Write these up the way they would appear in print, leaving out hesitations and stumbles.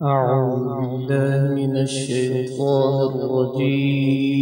أعوذ بالله من الشيطان الرجيم.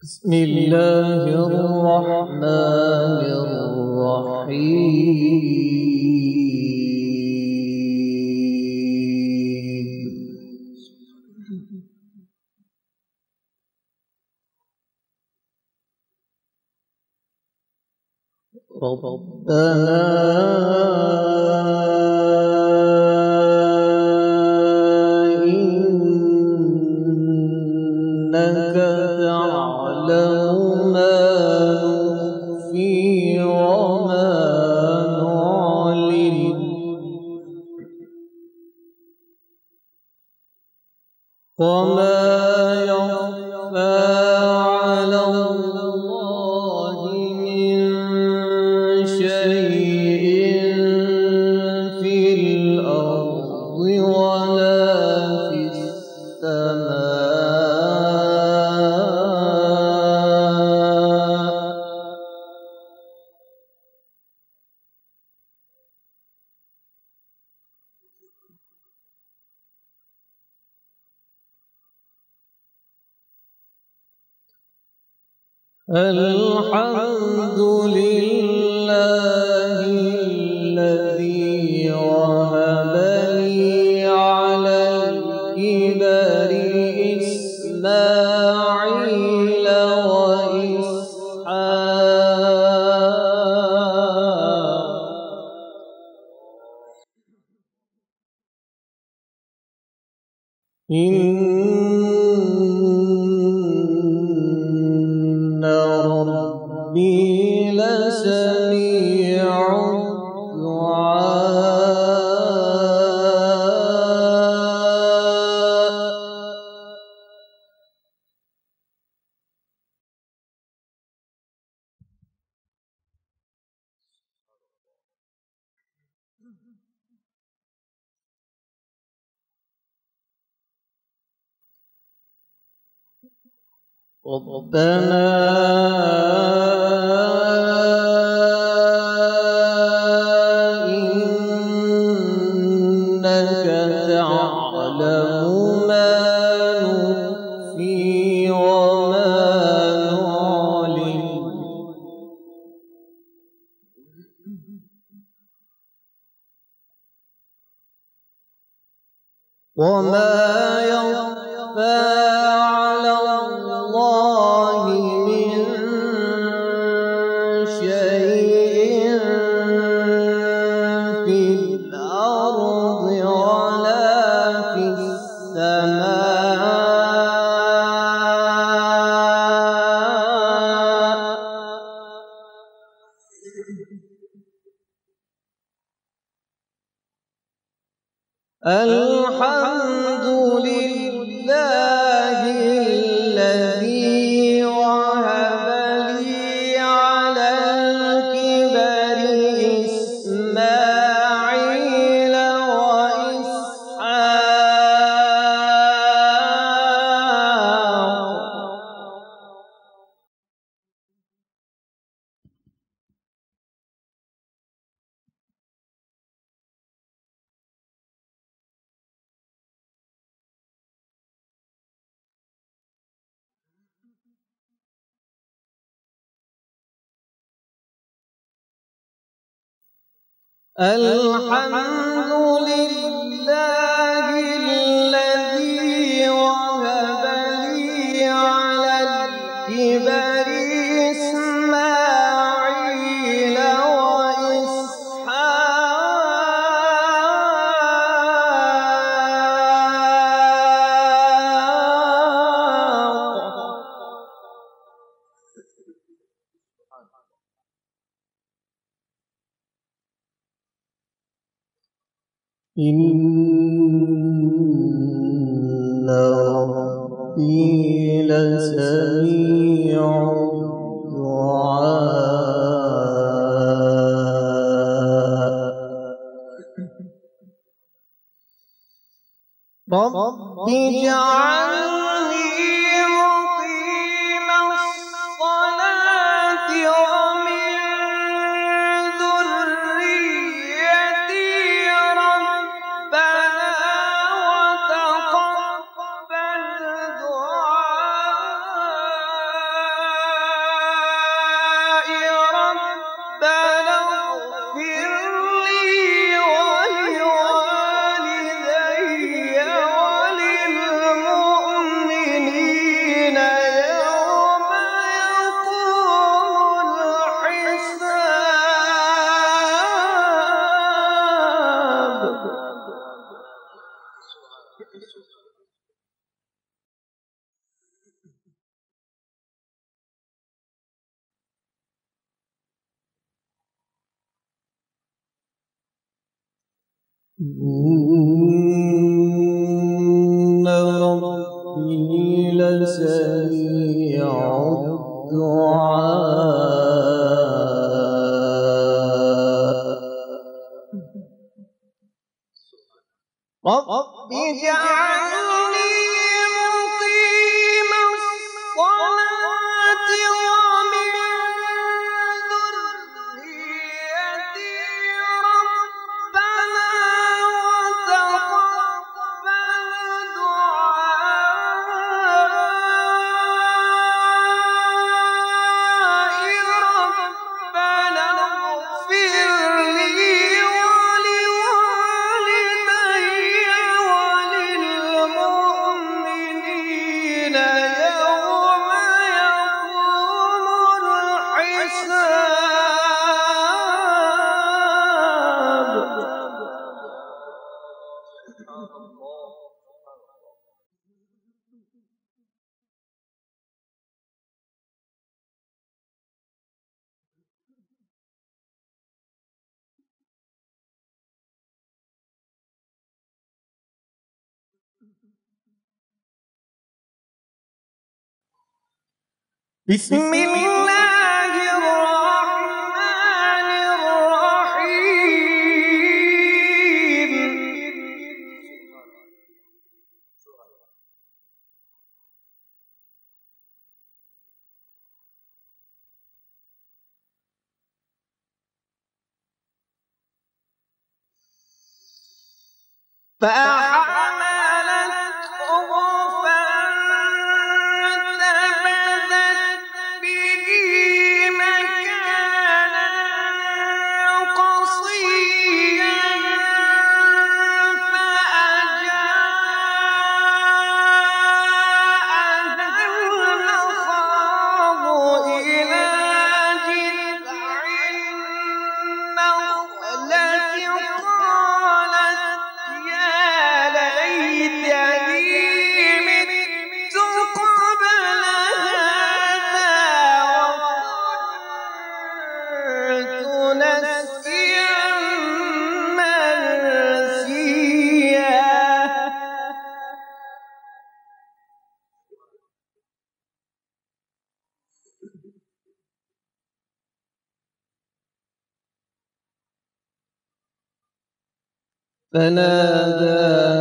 بسم الله الرحمن الرحيم. ربنا إنك تعلم ما نخفي وما نعلن وما يخفى على الله من شيء في الأرض ولا في السماء. الحمد لله الذي وهب لي على الكبر إسماعيل وإسحاق إن ربي لسميع الدعاء. ربنا إنك تعلم ما نخفي وما نعلن وما يخفى على الله من شيء في الأرض ولا في السماء. الحمد لله الذي وهب لي على الكبر إسماعيل الحمد لله الذي وهب لي على الكبر إسماعيل إن ربي لسميع الدعاء. رب اجعلني مقيم إن ربي لسميع الدعاء رب اجعلني مقيم الصلاة ومن ذريتي ربنا وتقبل دعائي ربنا اغفر لي ولوالدي وللمؤمنين يوم يقوم بسم الله الرحمن الرحيم فحملته فانتبذت به مكانا قصيا فأجاءها المخاض إلى جذع النخلة قالت يا ليتني مت قبل هذا وكنت نسيا منسيا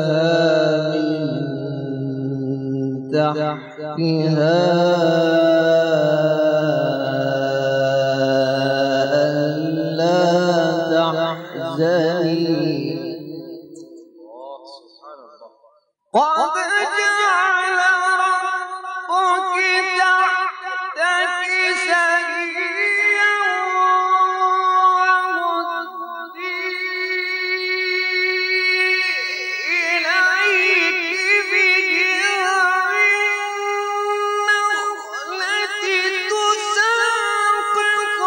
فناداها من تحتها ألا تحزني قد جعل ربك تحتك سريا وهزي إليك بجذع النخلة تساقط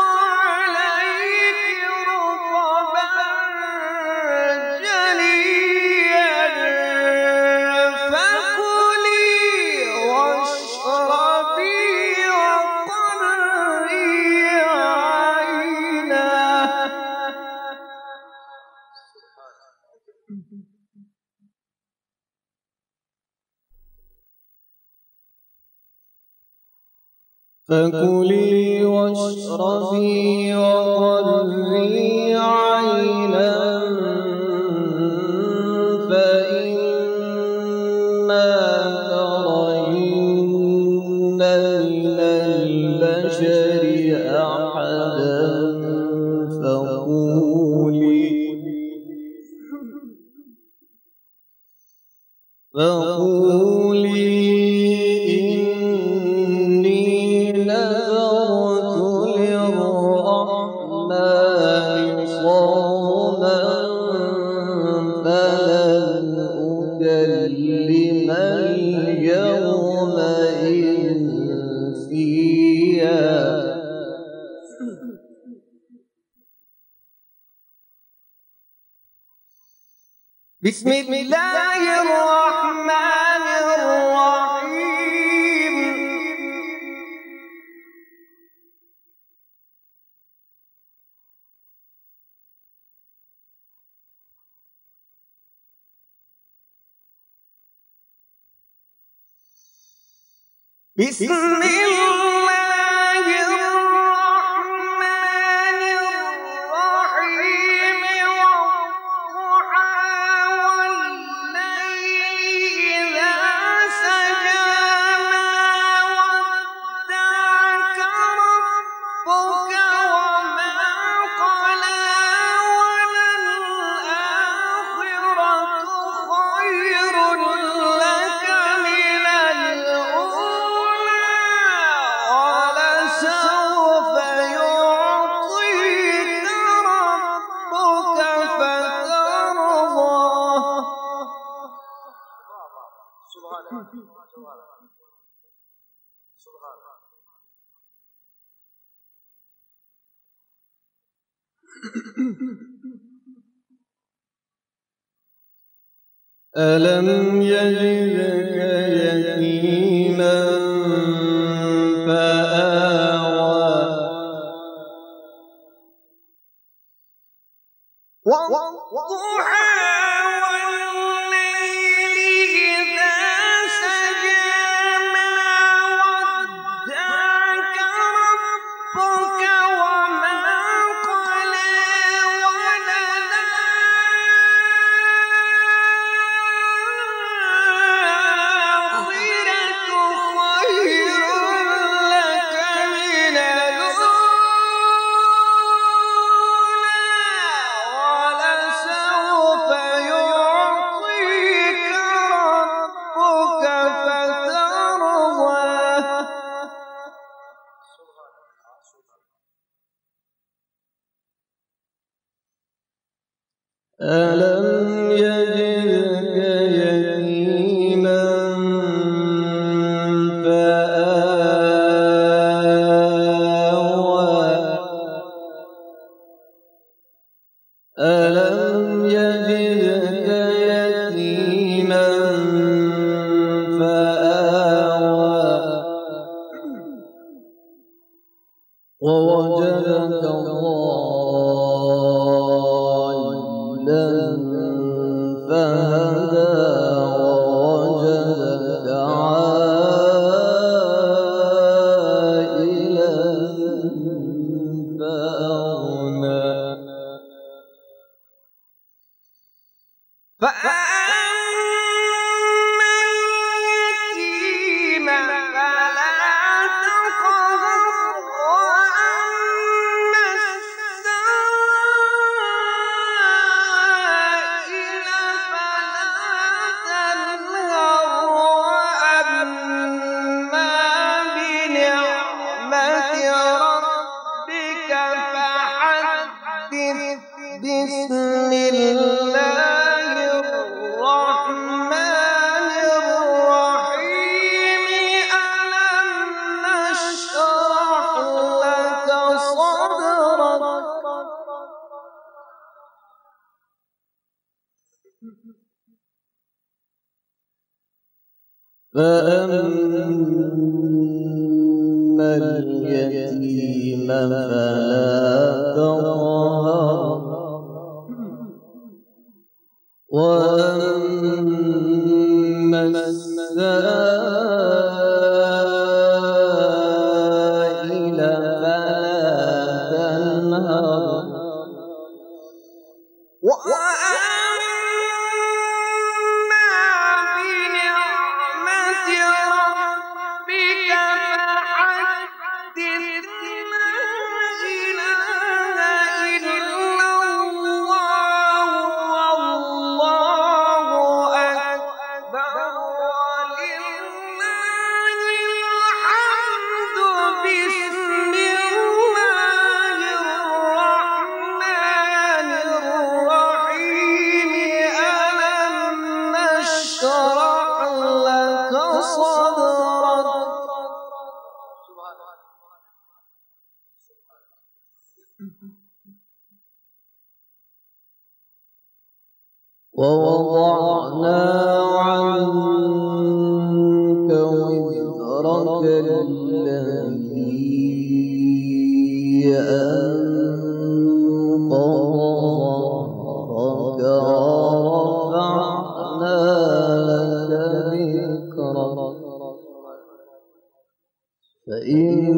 عليك رطبا جنيا فكلي واشربي وقري عينا فكلي واشربي وقري عينا فإما ترين من البشر أحدا فقولي إني نذرت للرحمن صوما فلن أكلم اليوم إنسيا بسم الله الرحمن الرحيم بسم الله الرحمن الرحيم والضحى والليل إذا سجى ما ودعك ربك وما قلى وللآخرة خير لك من الأولى ولسوف يعطيك ربك فترضى. ألم يجدك يتيما فآوى والضحى والليل إذا سجى ما ودعك ربك وما قلى وللآخرة خير لك من الأولى ولسوف يعطيك ربك فترضى. ألم يجدك يتيما فآوى ألم يجدك يتيما فآوى ووجدك ضالا فهدى ووجدك عائلا فأغنى فأما اليتيم فلا تقهر وأما السائل فلا تنهر وأما بنعمة ربك فحدث. بسم الله الرحمن الرحيم ألم نشرح لك صدرك فأما اليتيم فلا تقهر وأما السائل فلا تنهر وأما بنعمة ربك فحدث. لا إله إلا الله والله أكبر ولله الحمد. بسم الله الرحمن الرحيم ألم نشرح لك صدرك ووضعنا عنك وزرك الذي أنقض ظهرك ورفعنا لك ذكرك فإن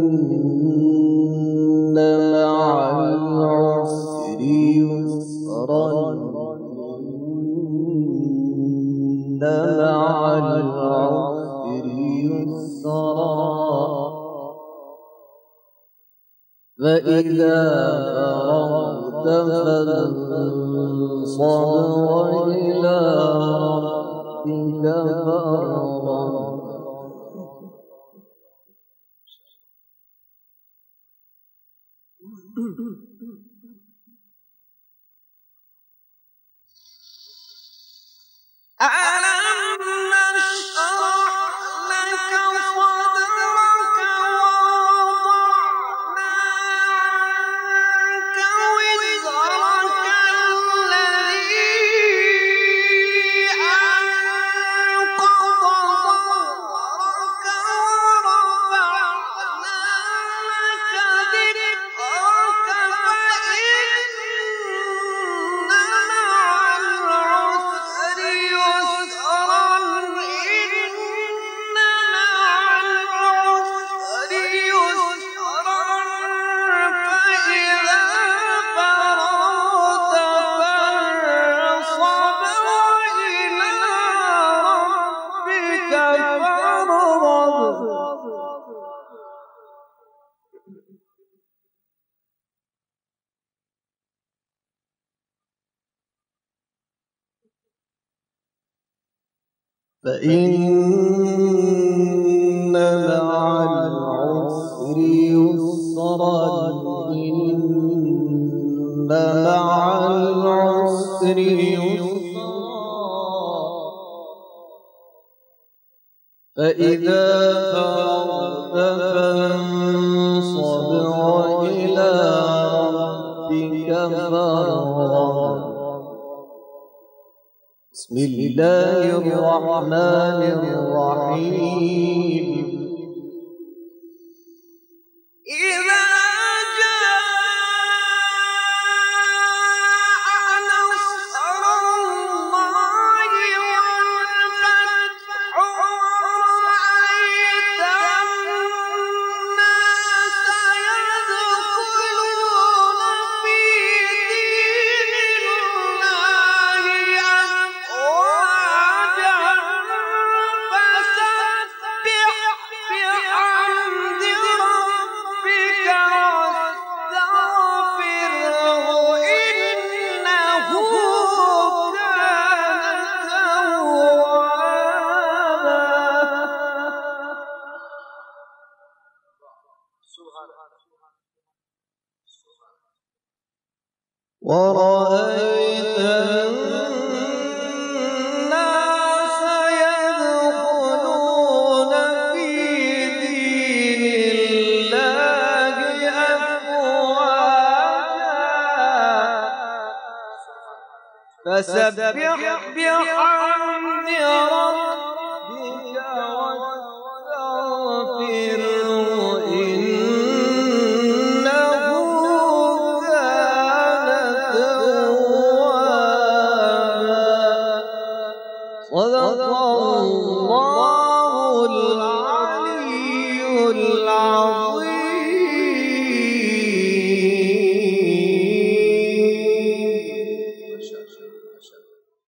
مع العسر يسرا إن مع العسر يسرا فإذا فرغت فانصب وإلى ربك فارغب ألم نشرح لك صدرك ووضعنا عنك وزرك الذي أنقض ظهرك ورفعنا لك ذكرك فإن مع العسر يسرا إن مع العسر يسرا فإذا فرغت فانصب وإلى ربك فارغب فإن مع العسر يسرا إن مع العسر يسرا فإذا فرغت فانصب وإلى ربك فارغب بسم الله الرحمن الرحيم إذا جاء نصر الله والفتح ورأيت الناس يدخلون في دين الله أفواجا فسبح بحمد ربك واستغفره إنه كان توابا ورأيت الناس يدخلون في دين الله أفواجا فسبح بحمد ربك واستغفره إنه كان توابا صدق الله العلي العظيم.